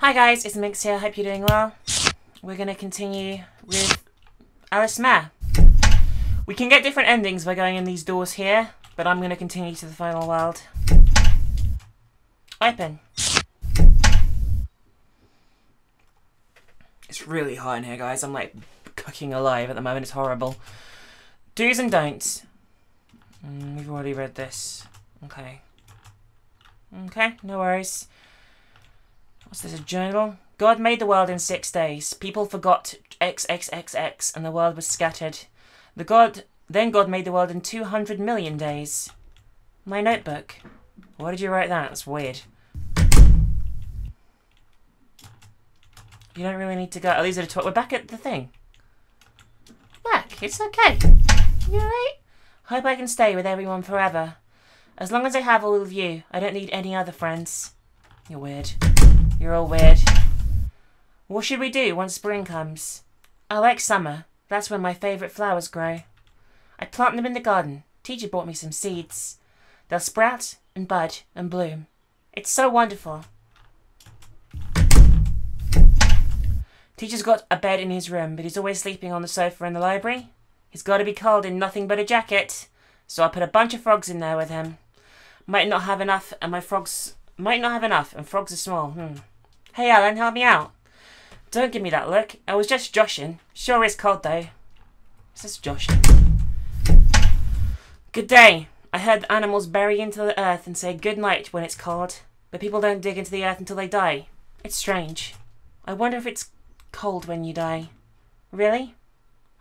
Hi guys, it's Minx here. Hope you're doing well. We're going to continue with Alice Mare. We can get different endings by going in these doors here, but I'm going to continue to the final world. Open. It's really hot in here, guys. I'm like cooking alive at the moment. It's horrible. Do's and don'ts. We've already read this. Okay. Okay, no worries. What's this, a journal? God made the world in 6 days. People forgot XXXX and the world was scattered. Then God made the world in 200 million days. My notebook. Why did you write that? That's weird. You don't really need to go. Oh, these are the we're back at the thing. Back. It's okay. You alright? Hope I can stay with everyone forever. As long as I have all of you, I don't need any other friends. You're weird. You're all weird. What should we do once spring comes? I like summer. That's when my favourite flowers grow. I plant them in the garden. Teacher bought me some seeds. They'll sprout and bud and bloom. It's so wonderful. Teacher's got a bed in his room, but he's always sleeping on the sofa in the library. He's got to be cold in nothing but a jacket. So I put a bunch of frogs in there with him. Might not have enough, and frogs are small. Hey Alan, help me out. Don't give me that look. I was just joshing. Sure is cold though. What's this joshing? Good day. I heard animals bury into the earth and say good night when it's cold, but people don't dig into the earth until they die. It's strange. I wonder if it's cold when you die. Really?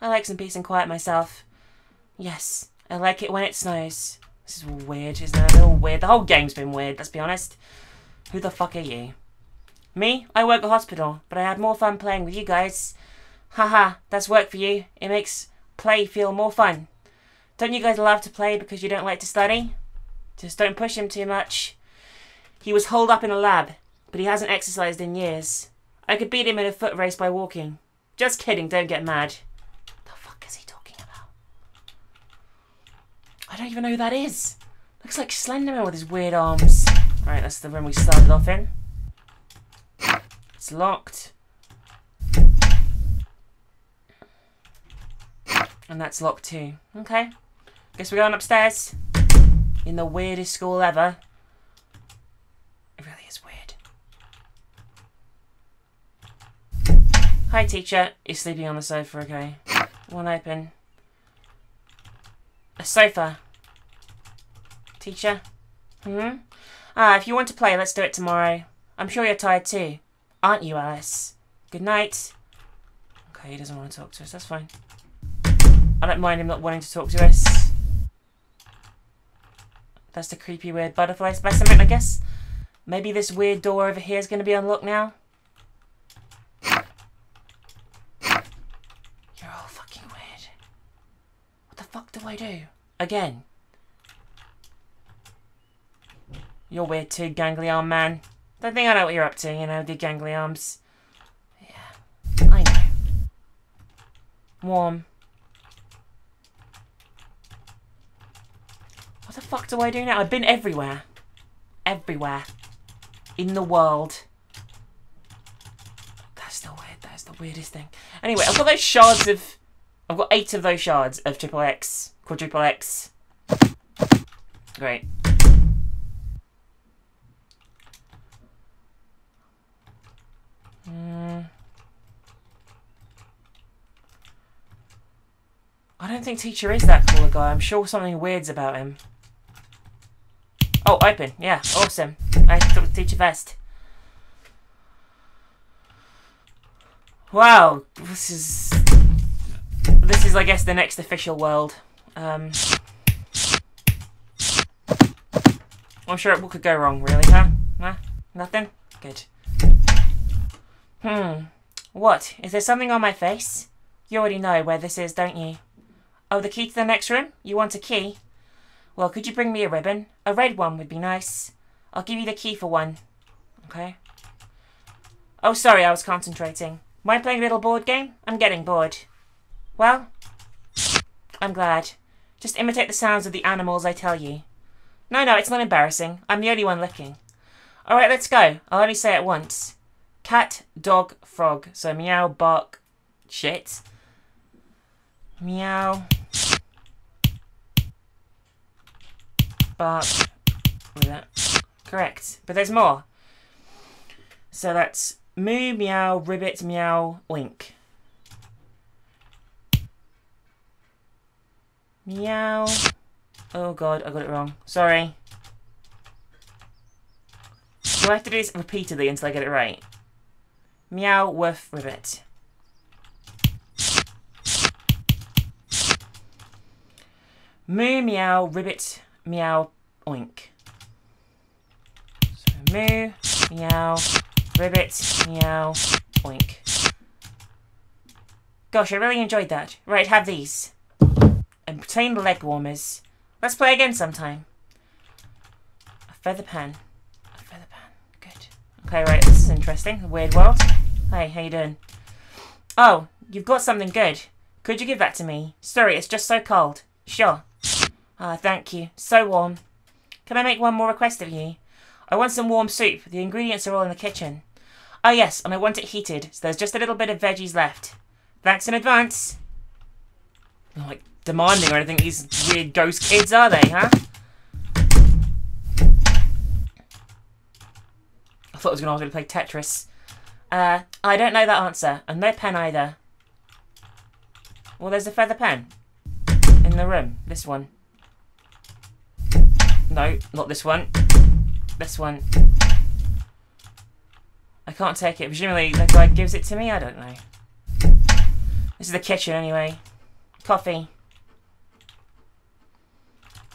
I like some peace and quiet myself. Yes, I like it when it snows. This is weird, isn't it? They're all weird. The whole game's been weird, let's be honest. Who the fuck are you? Me? I work at a hospital, but I had more fun playing with you guys. Haha, that's work for you. It makes play feel more fun. Don't you guys love to play because you don't like to study? Just don't push him too much. He was holed up in a lab, but he hasn't exercised in years. I could beat him in a foot race by walking. Just kidding, don't get mad. The fuck is he talking about? I don't even know who that is. Looks like Slenderman with his weird arms. Right, that's the room we started off in. It's locked. And that's locked too. Okay. Guess we're going upstairs. In the weirdest school ever. It really is weird. Hi teacher. You're sleeping on the sofa, okay. One open. A sofa. Teacher? If you want to play, let's do it tomorrow. I'm sure you're tired too. Aren't you, Alice? Good night. Okay, he doesn't want to talk to us. That's fine. I don't mind him not wanting to talk to us. That's the creepy, weird butterfly specimen, I guess. Maybe this weird door over here is going to be unlocked now. You're all fucking weird. What the fuck do I do? Again. You're weird too, gangly arm man. Don't think I know what you're up to, you know, the gangly arms. Yeah, I know. Warm. What the fuck do I do now? I've been everywhere. Everywhere. In the world. That's still weird. That is the weirdest thing. Anyway, I've got those shards of... I've got 8 of those shards of triple X. Quadruple X. Great. I don't think teacher is that cool a guy. I'm sure something weird's about him. Oh, open. Yeah, awesome. I talk to teacher first. Wow, this is I guess the next official world. I'm sure what could go wrong, really, huh? Nah? Nothing? Good. What? Is there something on my face? You already know where this is, don't you? Oh, the key to the next room? You want a key? Well, could you bring me a ribbon? A red one would be nice. I'll give you the key for one. Okay. Oh, sorry, I was concentrating. Mind playing a little board game? I'm getting bored. Well, I'm glad. Just imitate the sounds of the animals I tell you. No, it's not embarrassing. I'm the only one looking. Alright, let's go. I'll only say it once. cat, dog, frog. So meow, bark, shit. Meow. Bark. Correct. But there's more. So that's moo, meow, ribbit, meow, oink. Meow. Oh god, I got it wrong. Sorry. Do I have to do this repeatedly until I get it right? Meow, woof, ribbit. Moo, meow, ribbit, meow, oink. So moo, meow, ribbit, meow, oink. Gosh, I really enjoyed that. Right, have these. And obtain the leg warmers. Let's play again sometime. A feather pen. A feather pen. Good. Okay, right, this is interesting. A weird world. Hey, how you doing? Oh, you've got something good. Could you give that to me? Sorry, it's just so cold. Sure. Ah, thank you. So warm. Can I make one more request of you? I want some warm soup. The ingredients are all in the kitchen. Oh yes, and I want it heated, so there's just a little bit of veggies left. Thanks in advance. Not like demanding or anything, these weird ghost kids, are they, huh? I thought I was going to ask you to play Tetris. I don't know that answer, and no pen either. Well, there's a feather pen. In the room. This one. No, not this one. This one. I can't take it. Presumably the guy gives it to me? I don't know. This is the kitchen anyway. Coffee.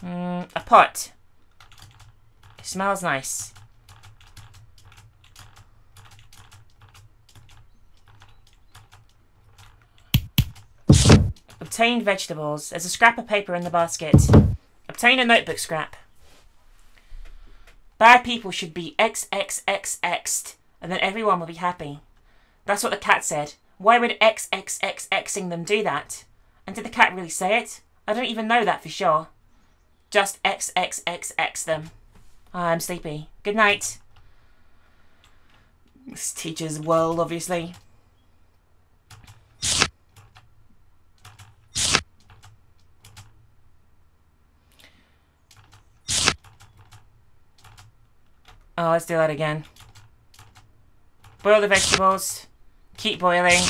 A pot. It smells nice. Obtain vegetables. There's a scrap of paper in the basket. Obtain a notebook scrap. Bad people should be XXXX'd, and then everyone will be happy. That's what the cat said. Why would XXXXing them do that? And did the cat really say it? I don't even know that for sure. Just XXXX them. I'm sleepy. Good night. This teacher's world, obviously. Oh, let's do that again. Boil the vegetables. Keep boiling.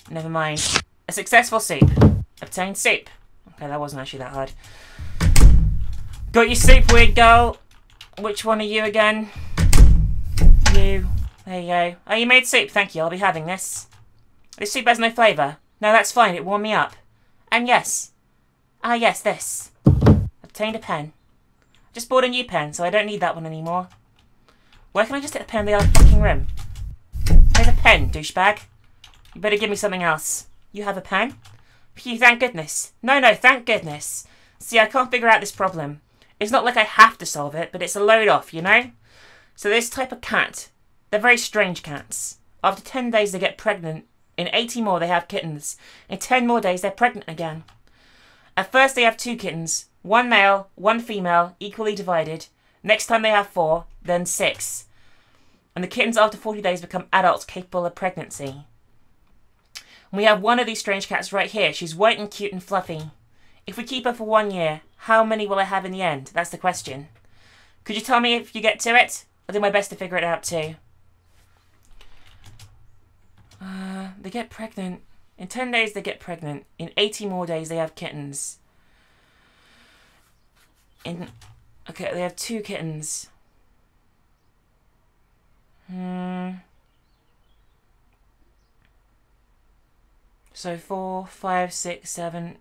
Never mind. A successful soup. Obtain soup. Okay, that wasn't actually that hard. Got your soup, weird girl. Which one are you again? You. There you go. Oh, you made soup. Thank you. I'll be having this. This soup has no flavour. No, that's fine. It warmed me up. And yes. Ah, yes, this. Obtained a pen. Just bought a new pen, so I don't need that one anymore. Where can I just get the pen in the other fucking room? There's a pen, douchebag. You better give me something else. You have a pen? Phew, thank goodness. No, thank goodness. See, I can't figure out this problem. It's not like I have to solve it, but it's a load off, you know? So this type of cat, they're very strange cats. After 10 days they get pregnant. In 80 more they have kittens. In 10 more days they're pregnant again. At first they have 2 kittens. 1 male, 1 female, equally divided. Next time they have 4, then 6. And the kittens after 40 days become adults capable of pregnancy. And we have one of these strange cats right here. She's white and cute and fluffy. If we keep her for 1 year, how many will I have in the end? That's the question. Could you tell me if you get to it? I'll do my best to figure it out too. They get pregnant. In 10 days they get pregnant. In 80 more days they have kittens. Okay, they have 2 kittens. So 4, 5, 6, 7.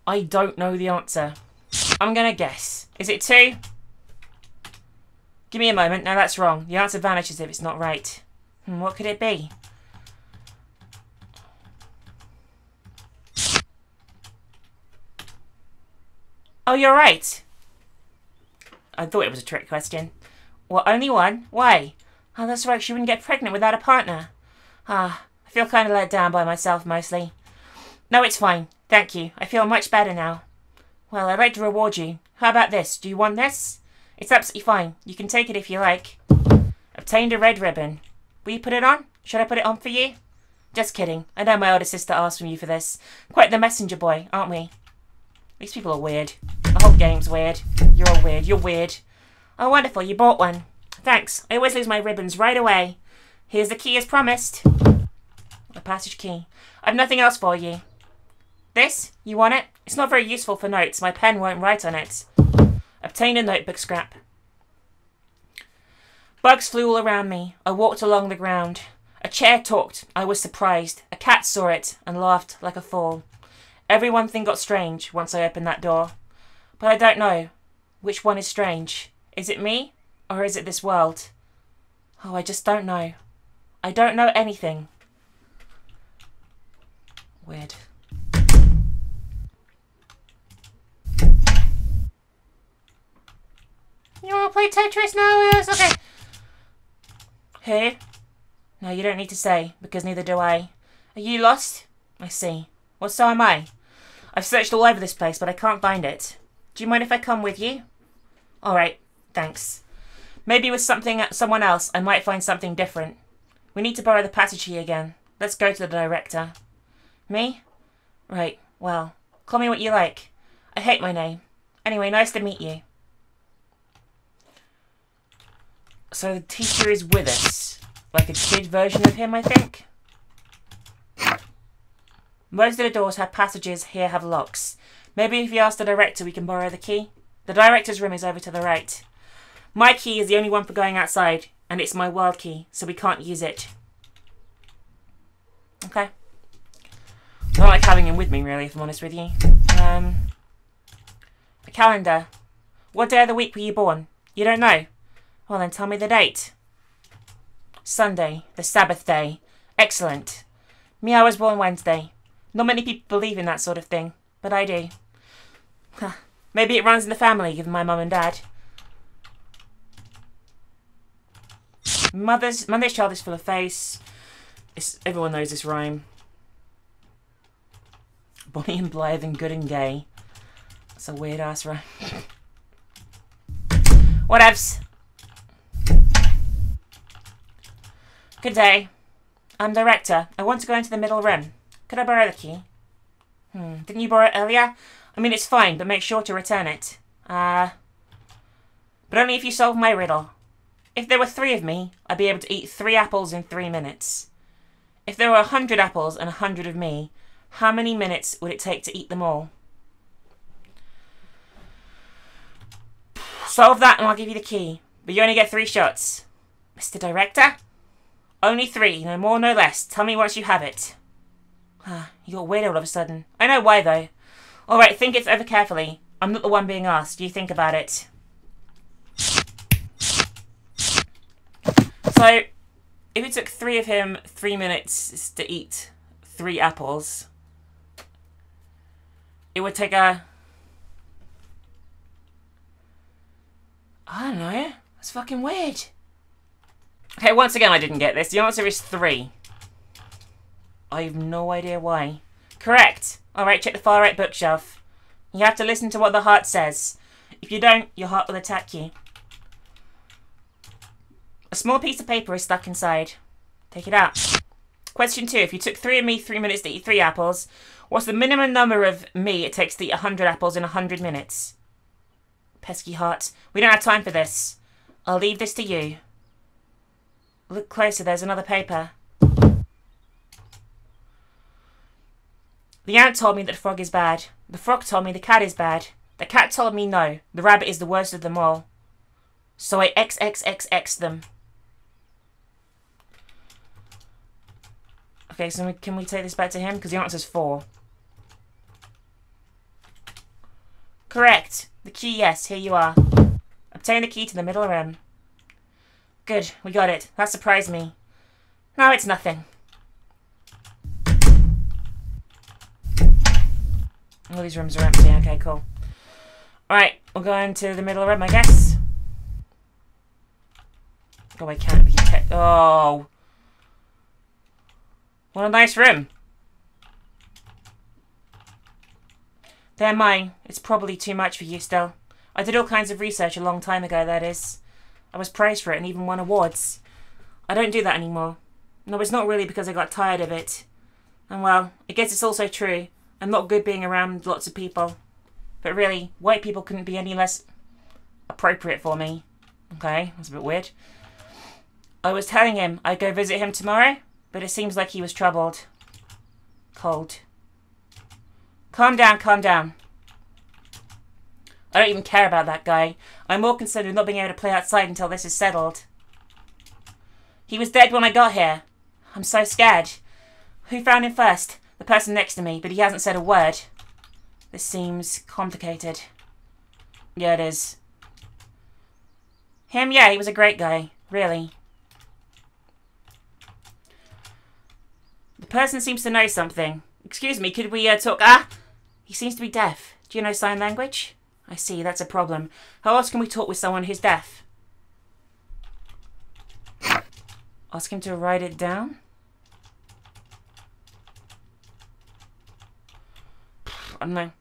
I don't know the answer. I'm gonna guess. Is it 2? Give me a moment. No, that's wrong. The answer vanishes if it's not right. What could it be? Oh, you're right. I thought it was a trick question. Well, only 1? Why? Oh, that's right. She wouldn't get pregnant without a partner. I feel kind of let down by myself, mostly. No, it's fine. Thank you. I feel much better now. Well, I'd like to reward you. How about this? Do you want this? It's absolutely fine. You can take it if you like. Obtained a red ribbon. Will you put it on? Should I put it on for you? Just kidding. I know my older sister asked from you for this. Quite the messenger boy, aren't we? These people are weird. The whole game's weird. You're all weird. You're weird. Oh, wonderful. You bought one. Thanks. I always lose my ribbons right away. Here's the key as promised. The passage key. I've nothing else for you. This? You want it? It's not very useful for notes. My pen won't write on it. Obtain a notebook scrap. Bugs flew all around me. I walked along the ground. A chair talked. I was surprised. A cat saw it and laughed like a fool. Every thing got strange once I opened that door. But I don't know. Which one is strange? Is it me? Or is it this world? Oh, I just don't know. I don't know anything. Weird. You want to play Tetris now? Yes, okay. Who? No, you don't need to say, because neither do I. Are you lost? I see. Well, so am I. I've searched all over this place, but I can't find it. Do you mind if I come with you? Alright, thanks. Maybe with someone else, I might find something different. We need to borrow the passage key again. Let's go to the director. Me? Right, well, call me what you like. I hate my name. Anyway, nice to meet you. So the teacher is with us. Like a kid version of him, I think. Most of the doors have passages, here have locks. Maybe if you ask the director, we can borrow the key. The director's room is over to the right. My key is the only one for going outside, and it's my world key, so we can't use it. Okay. I don't like having him with me, really, if I'm honest with you. A calendar. What day of the week were you born? You don't know? Well, then tell me the date. Sunday, the Sabbath day. Excellent. Me, I was born Wednesday. Not many people believe in that sort of thing, but I do. Maybe it runs in the family, given my mum and dad. Monday's child is full of face. Everyone knows this rhyme. Bonny and blithe and good and gay. That's a weird ass rhyme. Whatevs. Good day. I'm director. I want to go into the middle room. Could I borrow the key? Didn't you borrow it earlier? I mean, it's fine, but make sure to return it. But only if you solve my riddle. If there were 3 of me, I'd be able to eat 3 apples in 3 minutes. If there were 100 apples and 100 of me, how many minutes would it take to eat them all? Solve that and I'll give you the key. But you only get 3 shots. Mr. Director? Only 3, no more, no less. Tell me once you have it. You got weird all of a sudden. I know why, though. Alright, think it over carefully. I'm not the one being asked. You think about it. So, if it took 3 of him 3 minutes to eat 3 apples, it would take I don't know. That's fucking weird. Okay, once again, I didn't get this. The answer is 3. I have no idea why. Correct. Alright, check the far right bookshelf. You have to listen to what the heart says. If you don't, your heart will attack you. A small piece of paper is stuck inside. Take it out. Question 2. If you took 3 of me 3 minutes to eat 3 apples, what's the minimum number of me it takes to eat 100 apples in 100 minutes? Pesky heart. We don't have time for this. I'll leave this to you. Look closer, there's another paper. The ant told me that the frog is bad. The frog told me the cat is bad. The cat told me no. The rabbit is the worst of them all. So I XXXX them. Okay, so can we take this back to him? Because the answer's 4. Correct. The key, yes. Here you are. Obtain the key to the middle room. Good. We got it. That surprised me. No, it's nothing. All these rooms are empty. Okay, cool. Alright, we'll go into the middle room, I guess. Oh, I can't. Oh. What a nice room. They're mine. It's probably too much for you still. I did all kinds of research a long time ago, that is. I was praised for it and even won awards. I don't do that anymore. No, it's not really because I got tired of it. And well, I guess it's also true. I'm not good being around lots of people. But really, white people couldn't be any less appropriate for me. Okay, that's a bit weird. I was telling him I'd go visit him tomorrow, but it seems like he was troubled. Cold. Calm down, calm down. I don't even care about that guy. I'm more concerned with not being able to play outside until this is settled. He was dead when I got here. I'm so scared. Who found him first? The person next to me, but he hasn't said a word. This seems complicated. Yeah, it is. Him, yeah, he was a great guy. Really. The person seems to know something. Excuse me, could we talk? Ah! He seems to be deaf. Do you know sign language? I see, that's a problem. How else can we talk with someone who's deaf? Ask him to write it down? I don't know.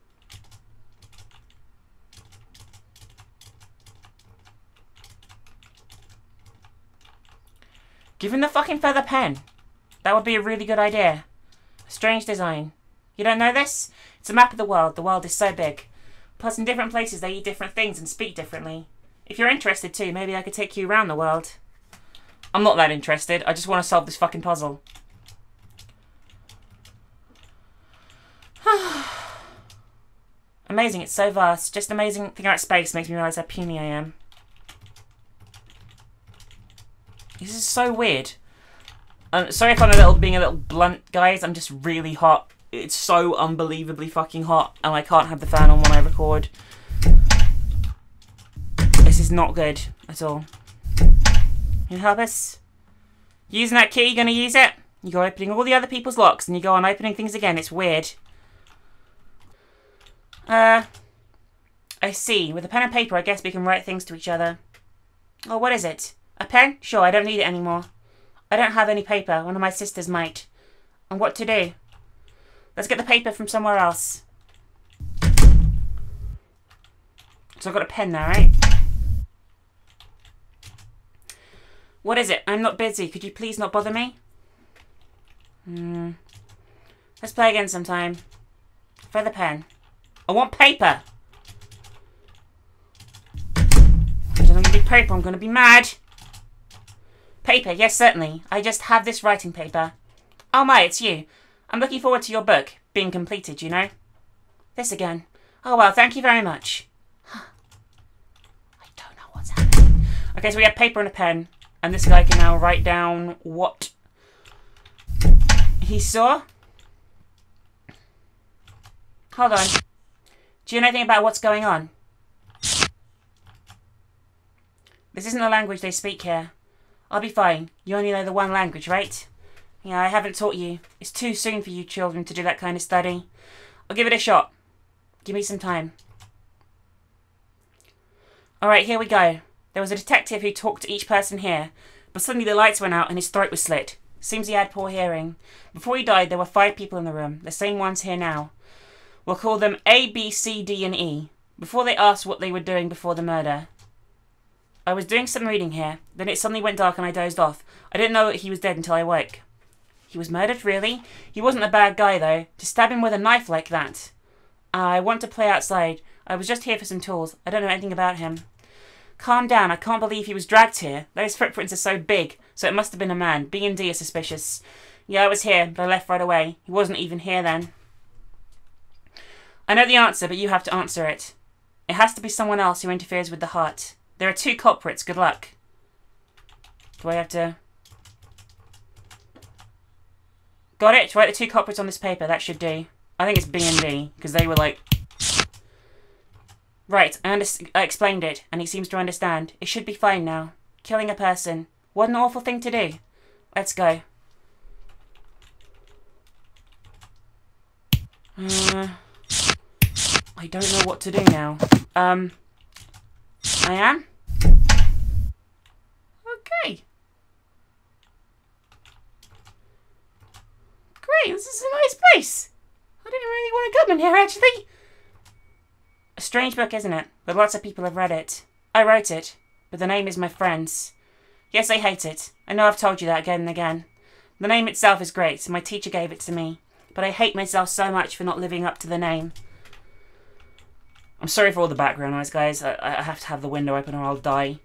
Give him the fucking feather pen. That would be a really good idea. Strange design. You don't know this? It's a map of the world. The world is so big. Plus, in different places, they eat different things and speak differently. If you're interested too, maybe I could take you around the world. I'm not that interested. I just want to solve this fucking puzzle. Amazing, it's so vast. Just amazing thing about space makes me realise how puny I am. This is so weird. Sorry if I'm being a little blunt, guys. I'm just really hot. It's so unbelievably fucking hot, and I can't have the fan on when I record. This is not good at all. Can you help us? Using that key, you gonna use it? You go opening all the other people's locks, and you go on opening things again. It's weird. I see. With a pen and paper, I guess we can write things to each other. Oh, what is it? A pen? Sure, I don't need it anymore. I don't have any paper. One of my sisters might. And what to do? Let's get the paper from somewhere else. So I've got a pen there, right? What is it? I'm not busy. Could you please not bother me? Let's play again sometime. Feather pen. I want paper! If it doesn't give me paper, I'm going to be mad. Paper, yes, certainly. I just have this writing paper. Oh my, it's you. I'm looking forward to your book being completed, you know. This again. Oh well, thank you very much. I don't know what's happening. Okay, so we have paper and a pen. And this guy can now write down what he saw. Hold on. Do you know anything about what's going on? This isn't the language they speak here. I'll be fine. You only know the one language, right? Yeah, I haven't taught you. It's too soon for you children to do that kind of study. I'll give it a shot. Give me some time. Alright, here we go. There was a detective who talked to each person here, but suddenly the lights went out and his throat was slit. Seems he had poor hearing. Before he died, there were 5 people in the room, the same ones here now. We'll call them A, B, C, D, and E. Before they asked what they were doing before the murder. I was doing some reading here, then it suddenly went dark and I dozed off. I didn't know that he was dead until I woke. He was murdered, really? He wasn't a bad guy, though. To stab him with a knife like that. I want to play outside. I was just here for some tools. I don't know anything about him. Calm down. I can't believe he was dragged here. Those footprints are so big, so it must have been a man. B and D are suspicious. Yeah, I was here, but I left right away. He wasn't even here then. I know the answer, but you have to answer it. It has to be someone else who interferes with the heart. There are 2 culprits. Good luck. Do I have to... Got it? Write the 2 culprits on this paper. That should do. I think it's B and D, because they were like... Right, I explained it, and he seems to understand. It should be fine now. Killing a person. What an awful thing to do. Let's go. I don't know what to do now. I am? Okay. Great, this is a nice place. I didn't really want to come in here, actually. A strange book, isn't it? But lots of people have read it. I wrote it, but the name is my friend's. Yes, I hate it. I know I've told you that again and again. The name itself is great, and my teacher gave it to me. But I hate myself so much for not living up to the name. I'm sorry for all the background noise, guys. I have to have the window open or I'll die.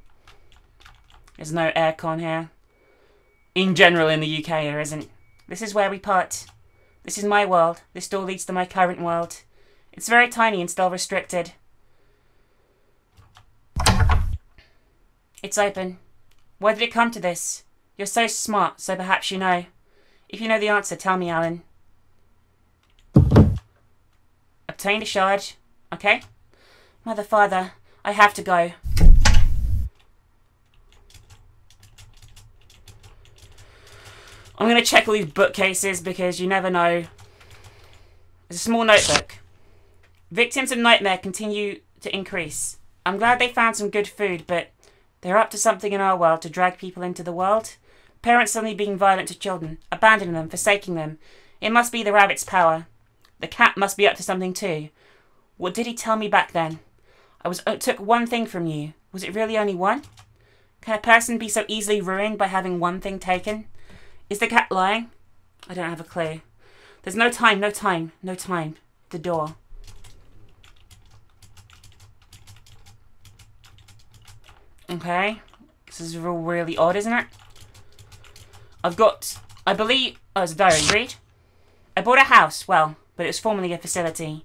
There's no aircon here. In general, in the UK, there isn't. This is where we part. This is my world. This door leads to my current world. It's very tiny and still restricted. It's open. Why did it come to this? You're so smart, so perhaps you know. If you know the answer, tell me, Alan. Obtained a shard. Okay. Mother, father, I have to go. I'm going to check all these bookcases because you never know. There's a small notebook. Victims of nightmare continue to increase. I'm glad they found some good food, but they're up to something in our world to drag people into the world. Parents suddenly being violent to children, abandoning them, forsaking them. It must be the rabbit's power. The cat must be up to something too. What did he tell me back then? I took one thing from you. Was it really only one? Can a person be so easily ruined by having one thing taken? Is the cat lying? I don't have a clue. There's no time, no time, no time. The door. Okay. This is really odd, isn't it? I've got, I believe, oh, it's a diary. Read. I bought a house, well, but it was formerly a facility.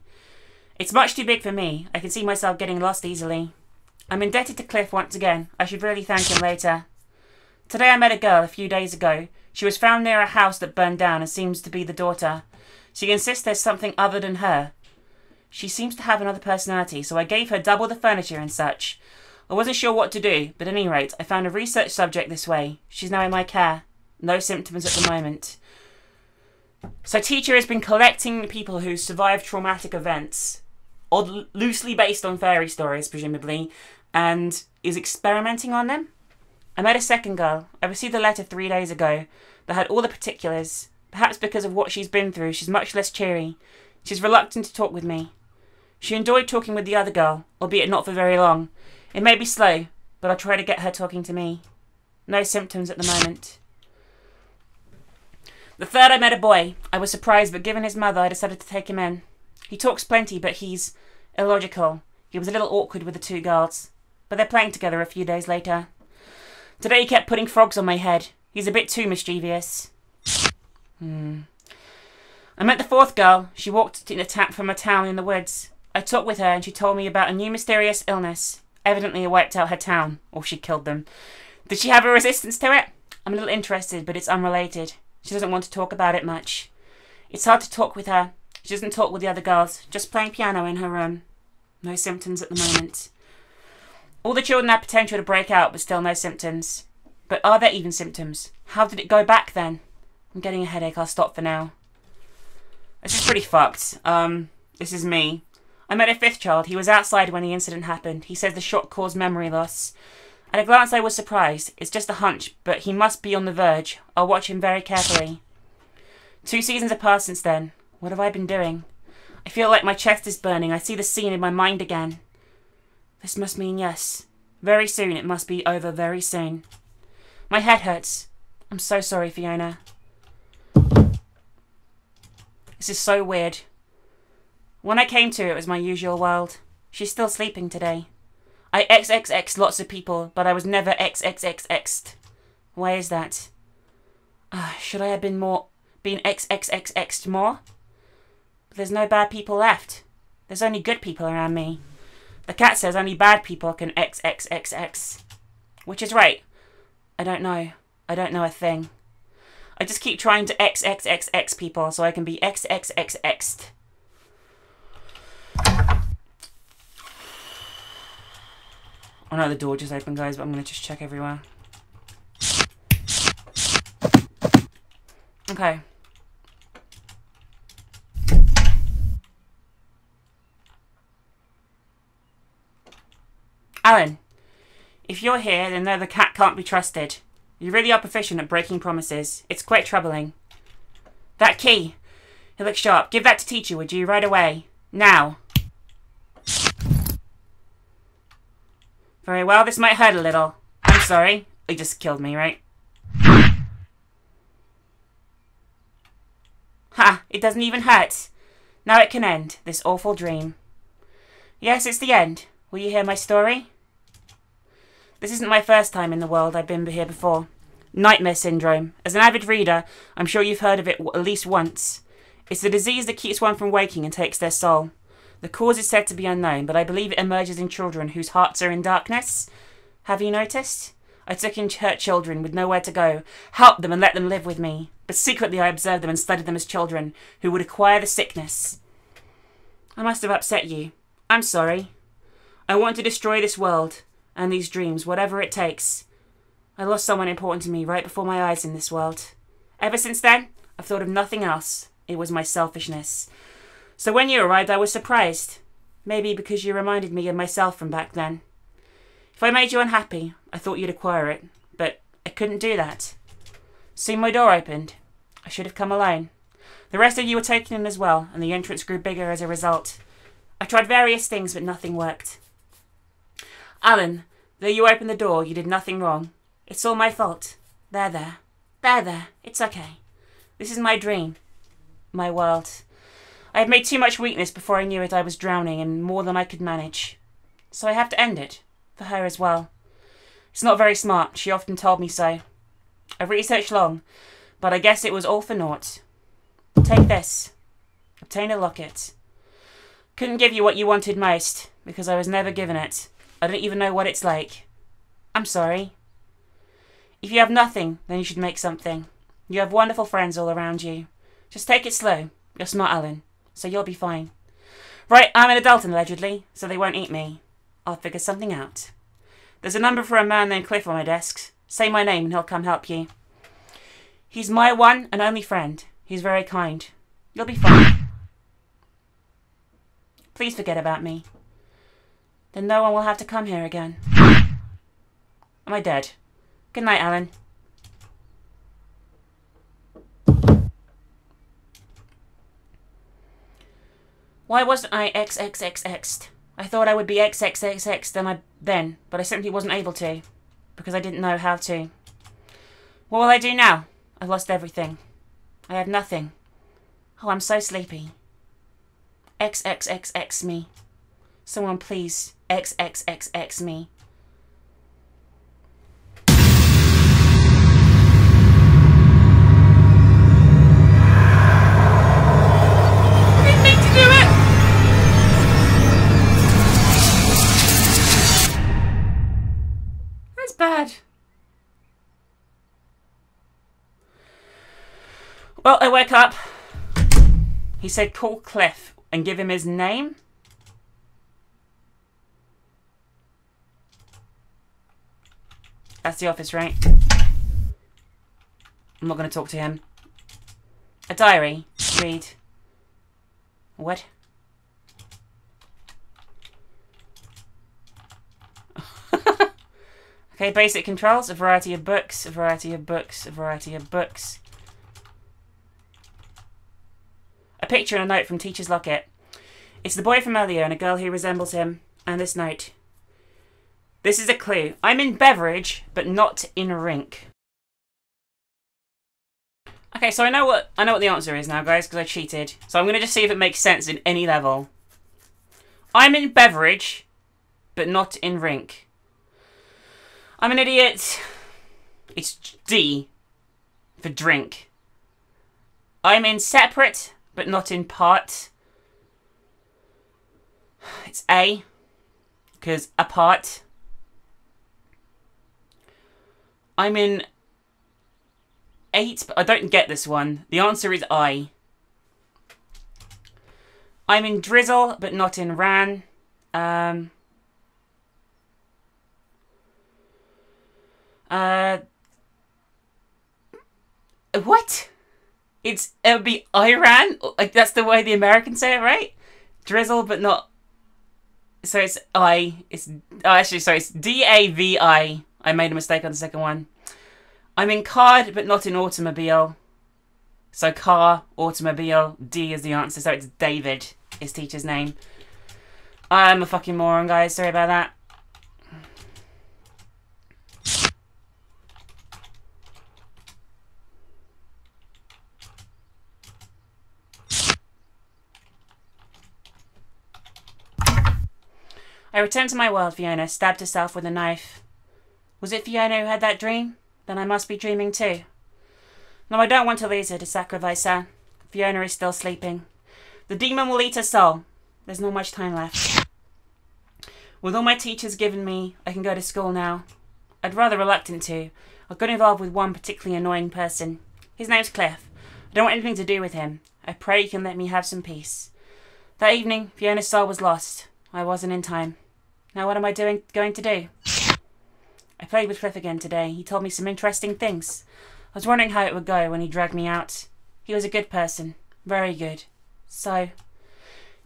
It's much too big for me. I can see myself getting lost easily. I'm indebted to Cliff once again. I should really thank him later. Today I met a girl a few days ago. She was found near a house that burned down and seems to be the daughter. She insists there's something other than her. She seems to have another personality, so I gave her double the furniture and such. I wasn't sure what to do, but at any rate, I found a research subject this way. She's now in my care. No symptoms at the moment. So teacher has been collecting people who survived traumatic events, or loosely based on fairy stories, presumably, and is experimenting on them. I met a second girl. I received a letter 3 days ago that had all the particulars. Perhaps because of what she's been through, she's much less cheery. She's reluctant to talk with me. She enjoyed talking with the other girl, albeit not for very long. It may be slow, but I'll try to get her talking to me. No symptoms at the moment. The third, I met a boy. I was surprised, but given his mother, I decided to take him in. He talks plenty, but he's illogical. He was a little awkward with the two girls, but they're playing together a few days later. Today he kept putting frogs on my head. He's a bit too mischievous. I met the fourth girl. She walked from a town in the woods. I talked with her and she told me about a new mysterious illness. Evidently it wiped out her town, or she killed them. Did she have a resistance to it? I'm a little interested, but it's unrelated. She doesn't want to talk about it much. It's hard to talk with her. She doesn't talk with the other girls, just playing piano in her room. No symptoms at the moment. All the children have potential to break out, but still no symptoms. But are there even symptoms? How did it go back then? I'm getting a headache. I'll stop for now. This is pretty fucked. This is me. I met a fifth child. He was outside when the incident happened. He says the shock caused memory loss. At a glance I was surprised. It's just a hunch, but he must be on the verge. I'll watch him very carefully. 2 seasons have passed since then. What have I been doing? I feel like my chest is burning. I see the scene in my mind again. This must mean yes. Very soon. It must be over very soon. My head hurts. I'm so sorry, Fiona. This is so weird. When I came to, it was my usual world. She's still sleeping today. I XXX'd lots of people, but I was never XXXX'd. Why is that? Should I have been XXXX'd more? But there's no bad people left. There's only good people around me. The cat says only bad people can XXXX. Which is right. I don't know. I don't know a thing. I just keep trying to XXXX people so I can be XXXX'd. I know the door just opened, guys, but I'm going to just check everywhere. Okay. Alan, if you're here, then know the cat can't be trusted. You really are proficient at breaking promises. It's quite troubling. That key. It looks sharp. Give that to teacher, would you? Right away. Now. Very well, this might hurt a little. I'm sorry. He just killed me, right? Ha! It doesn't even hurt. Now it can end, this awful dream. Yes, it's the end. Will you hear my story? This isn't my first time in the world. I've been here before. Nightmare syndrome. As an avid reader, I'm sure you've heard of it at least once. It's the disease that keeps one from waking and takes their soul. The cause is said to be unknown, but I believe it emerges in children whose hearts are in darkness. Have you noticed? I took in hurt children with nowhere to go, helped them and let them live with me. But secretly I observed them and studied them as children who would acquire the sickness. I must have upset you. I'm sorry. I want to destroy this world and these dreams, whatever it takes. I lost someone important to me right before my eyes in this world. Ever since then, I've thought of nothing else. It was my selfishness. So when you arrived, I was surprised. Maybe because you reminded me of myself from back then. If I made you unhappy, I thought you'd acquire it. But I couldn't do that. Soon my door opened. I should have come alone. The rest of you were taken in as well, and the entrance grew bigger as a result. I tried various things, but nothing worked. Alan, though you opened the door, you did nothing wrong. It's all my fault. There. It's okay. This is my dream. My world. I had made too much weakness before I knew it. I was drowning in more than I could manage. So I have to end it. For her as well. It's not very smart. She often told me so. I've researched long, but I guess it was all for naught. Take this. Obtain a locket. Couldn't give you what you wanted most, because I was never given it. I don't even know what it's like. I'm sorry. If you have nothing, then you should make something. You have wonderful friends all around you. Just take it slow. You're smart, Alan, so you'll be fine. Right, I'm an adult allegedly, so they won't eat me. I'll figure something out. There's a number for a man named Cliff on my desk. Say my name and he'll come help you. He's my one and only friend. He's very kind. You'll be fine. Please forget about me. Then no one will have to come here again. Am I dead? Good night, Alan. Why wasn't I XXXX'd? I thought I would be XXXX then, but I simply wasn't able to, because I didn't know how to. What will I do now? I've lost everything. I have nothing. Oh, I'm so sleepy. XXXX me. Someone please XXXX me. Bad. Well, I wake up. He said call Cliff and give him his name. That's the office, right? I'm not going to talk to him. A diary. Read. What? Okay, basic controls, a variety of books, a variety of books, a variety of books. A picture and a note from Teacher's Locket. It's the boy from earlier and a girl who resembles him. And this note. This is a clue. I'm in beverage, but not in rink. Okay, so I know what the answer is now, guys, because I cheated. So I'm going to just see if it makes sense in any level. I'm in beverage, but not in rink. I'm an idiot. It's D for drink. I'm in separate, but not in part. It's A, because apart. I'm in 8, but I don't get this one. The answer is I. I'm in drizzle, but not in ran. What? It'll be Iran? Like, that's the way the Americans say it, right? Drizzle, but not... So it's I. It's... Oh, actually, sorry. It's D-A-V-I. I made a mistake on the second one. I'm in card, but not in automobile. So car, automobile, D is the answer. So it's David, his teacher's name. I'm a fucking moron, guys. Sorry about that. I returned to my world, Fiona stabbed herself with a knife. Was it Fiona who had that dream? Then I must be dreaming too. No, I don't want to lose her, to sacrifice her. Fiona is still sleeping. The demon will eat her soul. There's not much time left. With all my teachers given me, I can go to school now. I'd rather reluctant to. I got involved with one particularly annoying person. His name's Cliff. I don't want anything to do with him. I pray you can let me have some peace. That evening, Fiona's soul was lost. I wasn't in time. Now what am I going to do? I played with Cliff again today. He told me some interesting things. I was wondering how it would go when he dragged me out. He was a good person. Very good. So,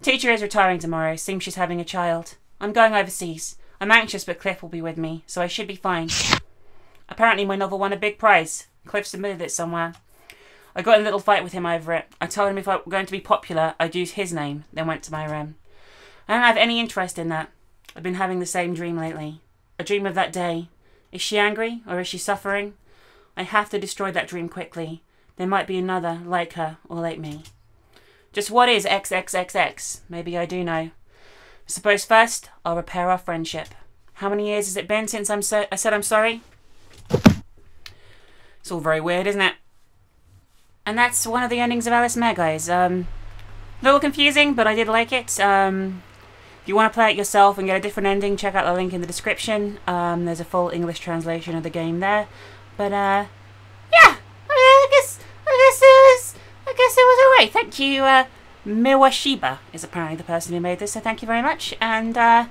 teacher is retiring tomorrow. Seems she's having a child. I'm going overseas. I'm anxious, but Cliff will be with me, so I should be fine. Apparently my novel won a big prize. Cliff submitted it somewhere. I got in a little fight with him over it. I told him if I were going to be popular, I'd use his name, then went to my room. I don't have any interest in that. I've been having the same dream lately. A dream of that day. Is she angry, or is she suffering? I have to destroy that dream quickly. There might be another, like her, or like me. Just what is XXXX? Maybe I do know. I suppose first, I'll repair our friendship. How many years has it been since I said I'm sorry? It's all very weird, isn't it? And that's one of the endings of Alice Mare, guys. A little confusing, but I did like it. If you want to play it yourself and get a different ending, check out the link in the description. There's a full English translation of the game there. But yeah, I guess it was alright. Thank you. Miwashiba is apparently the person who made this, so thank you very much. And yeah.